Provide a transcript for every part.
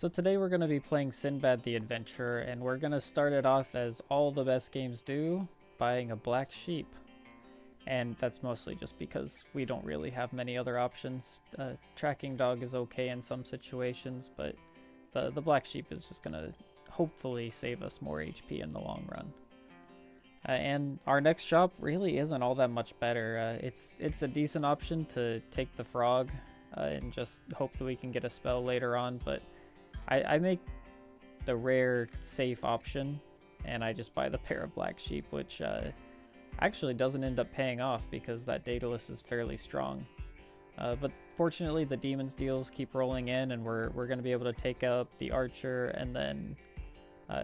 So today we're going to be playing Sinbad the Adventurer, and we're going to start it off as all the best games do, buying a black sheep. And that's mostly just because we don't really have many other options. Tracking dog is okay in some situations, but the black sheep is just going to hopefully save us more HP in the long run. And our next shop really isn't all that much better. It's a decent option to take the frog and just hope that we can get a spell later on, but I make the rare safe option and I just buy the pair of black sheep, which actually doesn't end up paying off because that Daedalus is fairly strong. But fortunately the Demon's deals keep rolling in, and we're going to be able to take up the Archer and then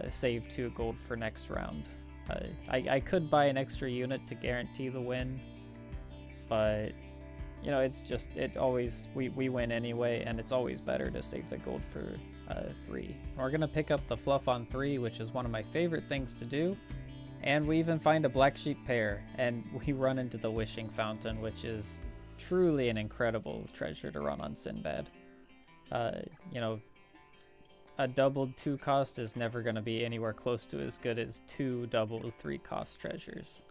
save 2 gold for next round. I could buy an extra unit to guarantee the win, but you know, it's just, we win anyway, and it's always better to save the gold for 3. We're gonna pick up the fluff on 3, which is one of my favorite things to do, and we even find a black sheep pair, and we run into the wishing fountain, which is truly an incredible treasure to run on Sinbad. You know, a doubled 2 cost is never going to be anywhere close to as good as 2 doubled 3 cost treasures.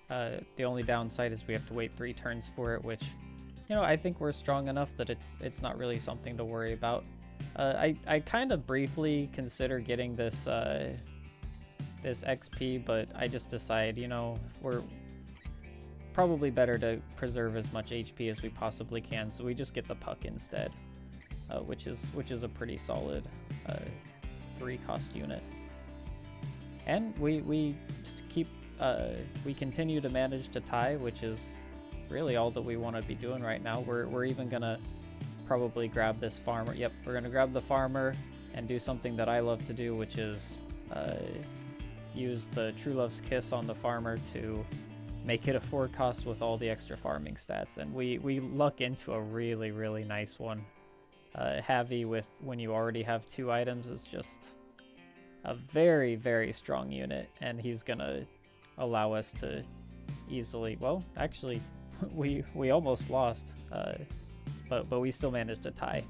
The only downside is we have to wait 3 turns for it, which, you know, I think we're strong enough that it's not really something to worry about. I kind of briefly consider getting this this XP, but I just decide, you know, we're probably better to preserve as much HP as we possibly can, so we just get the puck instead, which is a pretty solid 3 cost unit. And we continue to manage to tie, which is really all that we want to be doing right now. We're even gonna probably grab this farmer. Yep, we're gonna grab the farmer and do something that I love to do, which is use the True Love's Kiss on the farmer to make it a 4 cost with all the extra farming stats, and we luck into a really nice one. Heavy with when you already have 2 items is just a very strong unit, and he's gonna allow us to easily, well, actually we almost lost, but we still managed to tie.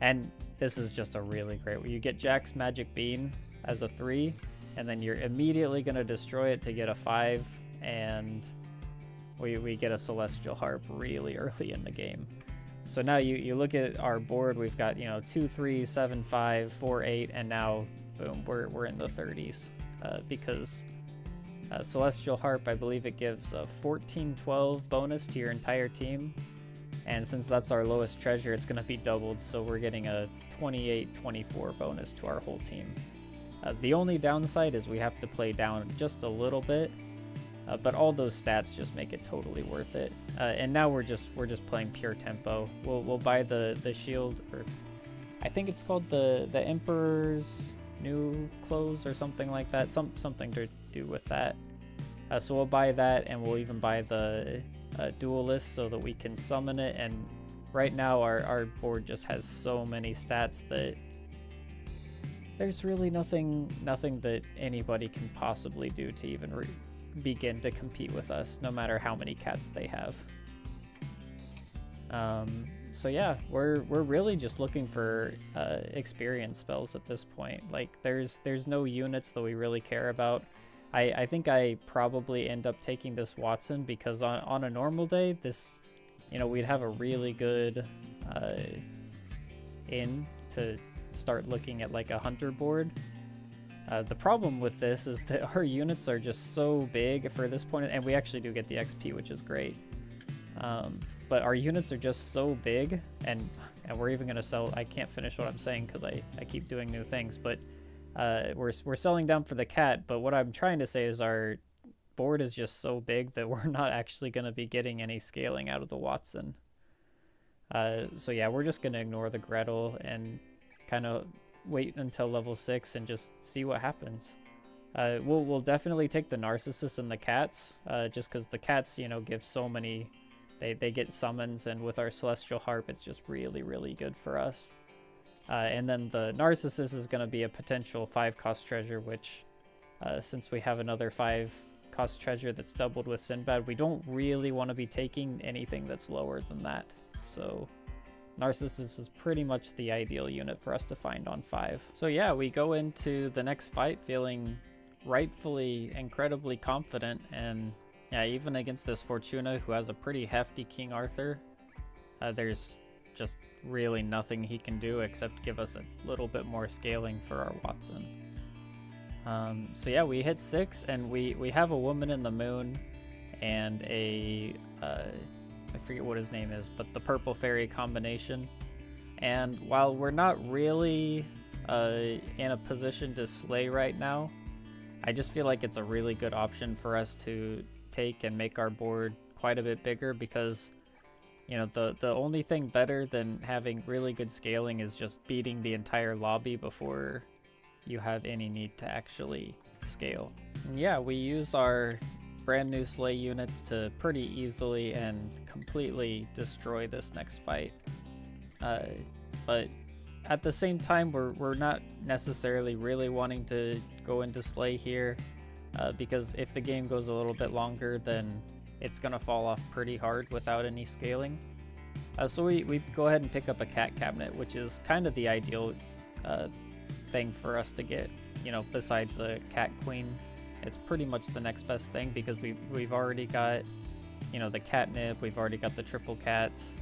And this is just a really great, you get Jack's Magic Bean as a 3, and then you're immediately gonna destroy it to get a 5, and we get a Celestial Harp really early in the game. So now you look at our board, we've got, you know, 2, 3, 7, 5, 4, 8, and now boom, we're in the 30s, because Celestial Harp, I believe it gives a 14-12 bonus to your entire team, and since that's our lowest treasure, it's going to be doubled, so we're getting a 28-24 bonus to our whole team. The only downside is we have to play down just a little bit, but all those stats just make it totally worth it. And now we're just playing pure tempo. We'll buy the shield, or I think it's called the Emperor's New Clothes or something like that. Something to do with that. So we'll buy that, and we'll even buy the Duelist so that we can summon it. And right now our board just has so many stats that there's really nothing that anybody can possibly do to even begin to compete with us, no matter how many cats they have. So yeah, we're really just looking for experience spells at this point. Like there's no units that we really care about. I think I probably end up taking this Watson because on a normal day, this, you know, we'd have a really good in to start looking at like a hunter board. The problem with this is that our units are just so big for this point, and we actually do get the XP, which is great. But our units are just so big, and we're even going to sell, I can't finish what I'm saying because I keep doing new things, but we're selling down for the cat, but what I'm trying to say is our board is just so big that we're not actually going to be getting any scaling out of the Watson. So yeah, we're just going to ignore the Gretel and kind of wait until level 6 and just see what happens. We'll definitely take the Narcissus and the cats, just because the cats, you know, give so many, they get summons, and with our Celestial Harp it's just really good for us. And then the Narcissus is going to be a potential 5 cost treasure, which since we have another 5 cost treasure that's doubled with Sinbad, we don't really want to be taking anything that's lower than that. So Narcissus is pretty much the ideal unit for us to find on 5. So yeah, we go into the next fight feeling rightfully incredibly confident, and yeah, even against this Fortuna who has a pretty hefty King Arthur, there's just really nothing he can do except give us a little bit more scaling for our Watson. So yeah, we hit 6, and we have a Woman in the Moon and a I forget what his name is, but the purple fairy combination. And while we're not really in a position to slay right now, I just feel like it's a really good option for us to take and make our board quite a bit bigger, because you know, the only thing better than having really good scaling is just beating the entire lobby before you have any need to actually scale. And yeah, we use our brand new slay units to pretty easily and completely destroy this next fight. But at the same time, we're not necessarily really wanting to go into slay here, because if the game goes a little bit longer, then it's gonna fall off pretty hard without any scaling. So we go ahead and pick up a cat cabinet, which is kind of the ideal thing for us to get, you know, besides a cat queen. It's pretty much the next best thing, because we've already got, you know, the catnip, we've already got the triple cats,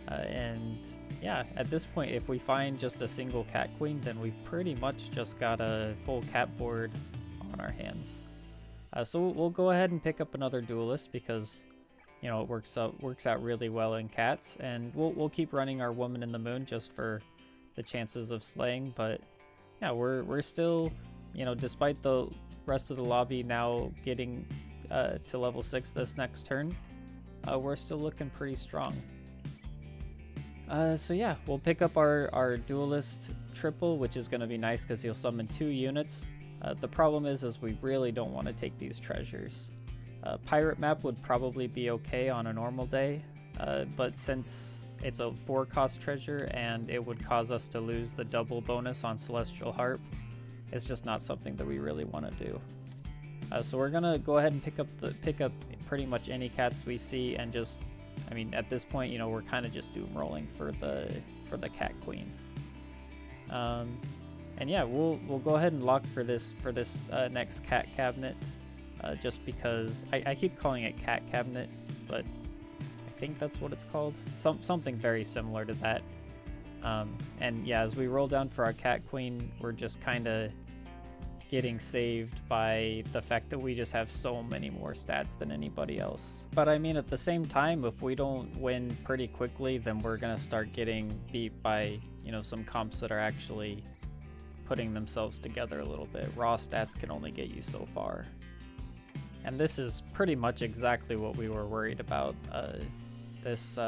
and yeah, at this point, if we find just a single cat queen, then we've pretty much just got a full cat board on our hands. So we'll go ahead and pick up another duelist, because you know, it works out really well in cats, and we'll keep running our Woman in the Moon just for the chances of slaying. But yeah, we're still, you know, despite the rest of the lobby now getting to level 6 this next turn, we're still looking pretty strong. So yeah, we'll pick up our duelist triple, which is going to be nice because he'll summon 2 units. The problem is we really don't want to take these treasures. Pirate map would probably be okay on a normal day, but since it's a 4-cost treasure and it would cause us to lose the double bonus on Celestial Harp, it's just not something that we really want to do. So we're gonna go ahead and pick up pretty much any cats we see, and just, I mean, at this point, you know, we're kind of just doom rolling for the cat queen. And yeah, we'll go ahead and lock for this next cat cabinet, just because I keep calling it cat cabinet, but I think that's what it's called. Something very similar to that. And yeah, as we roll down for our cat queen, we're just kind of getting saved by the fact that we just have so many more stats than anybody else. But I mean, at the same time, if we don't win pretty quickly, then we're gonna start getting beat by, you know, some comps that are actually putting themselves together a little bit. Raw stats can only get you so far. And this is pretty much exactly what we were worried about. This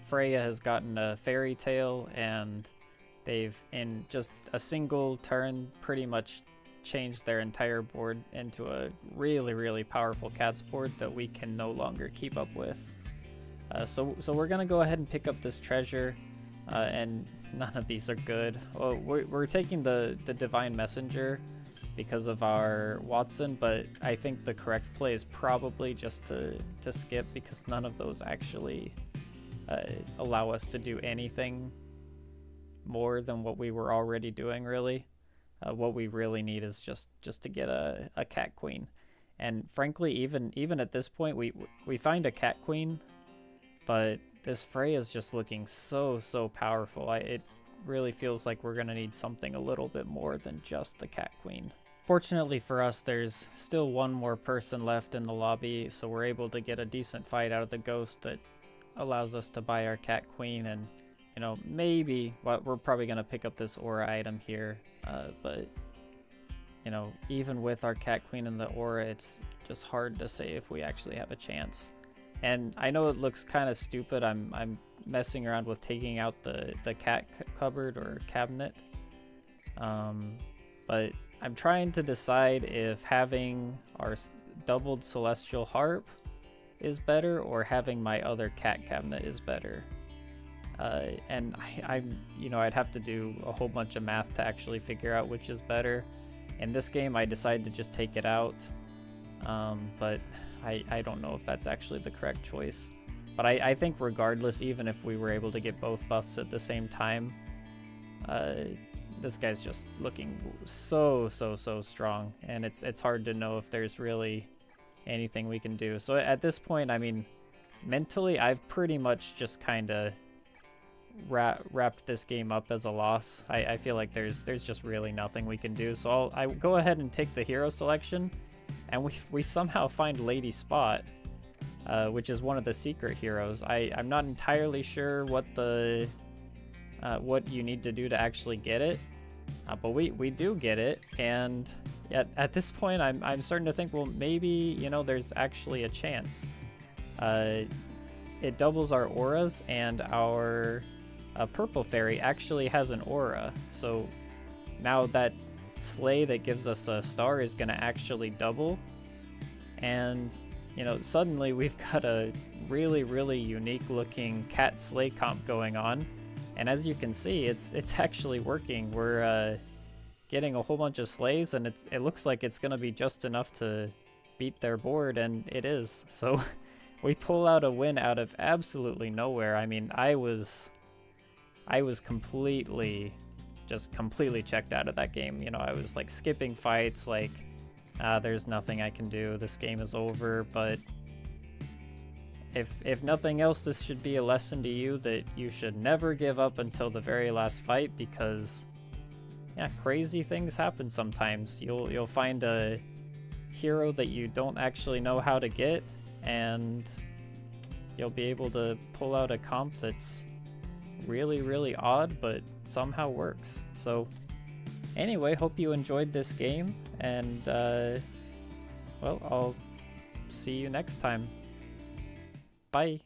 Freya has gotten a Fairytale, and they've, in just a single turn, pretty much changed their entire board into a really, really powerful cats board that we can no longer keep up with. So we're gonna go ahead and pick up this treasure, and none of these are good. Well, we're taking the Divine Messenger because of our Watson, but I think the correct play is probably just to skip, because none of those actually allow us to do anything more than what we were already doing, really. What we really need is just to get a cat queen. And frankly, even at this point, we find a cat queen, but this Freya is just looking so powerful. It really feels like we're gonna need something a little bit more than just the cat queen. Fortunately for us, there's still one more person left in the lobby, so we're able to get a decent fight out of the ghost that allows us to buy our cat queen. And you know, maybe, well, we're probably gonna pick up this aura item here, but you know, even with our cat queen and the aura, it's just hard to say if we actually have a chance. And I know it looks kind of stupid. I'm messing around with taking out the cat cupboard or cabinet, but I'm trying to decide if having our doubled Celestial Harp is better or having my other cat cabinet is better. And you know, I'd have to do a whole bunch of math to actually figure out which is better. In this game, I decided to just take it out, but I don't know if that's actually the correct choice. But I think regardless, even if we were able to get both buffs at the same time, this guy's just looking so strong, and it's hard to know if there's really anything we can do. So at this point, I mean, mentally, I've pretty much just kind of wrapped this game up as a loss. I feel like there's just really nothing we can do. So I go ahead and take the hero selection, and we somehow find Lady Spot, which is one of the secret heroes. I'm not entirely sure what what you need to do to actually get it, but we do get it. And at this point, I'm starting to think, well, maybe, you know, there's actually a chance. It doubles our auras, and our purple fairy actually has an aura. So now that sleigh that gives us a star is going to actually double. And, you know, suddenly we've got a really unique looking cat sleigh comp going on. And as you can see, it's actually working. We're getting a whole bunch of sleighs, and it looks like it's going to be just enough to beat their board, and it is. So we pull out a win out of absolutely nowhere. I mean, I was completely checked out of that game. You know, I was like skipping fights, like, there's nothing I can do. This game is over. But if nothing else, this should be a lesson to you that you should never give up until the very last fight, because yeah, crazy things happen sometimes. You'll find a hero that you don't actually know how to get, and you'll be able to pull out a comp that's really odd but somehow works. So anyway, hope you enjoyed this game, and well, I'll see you next time. Bye.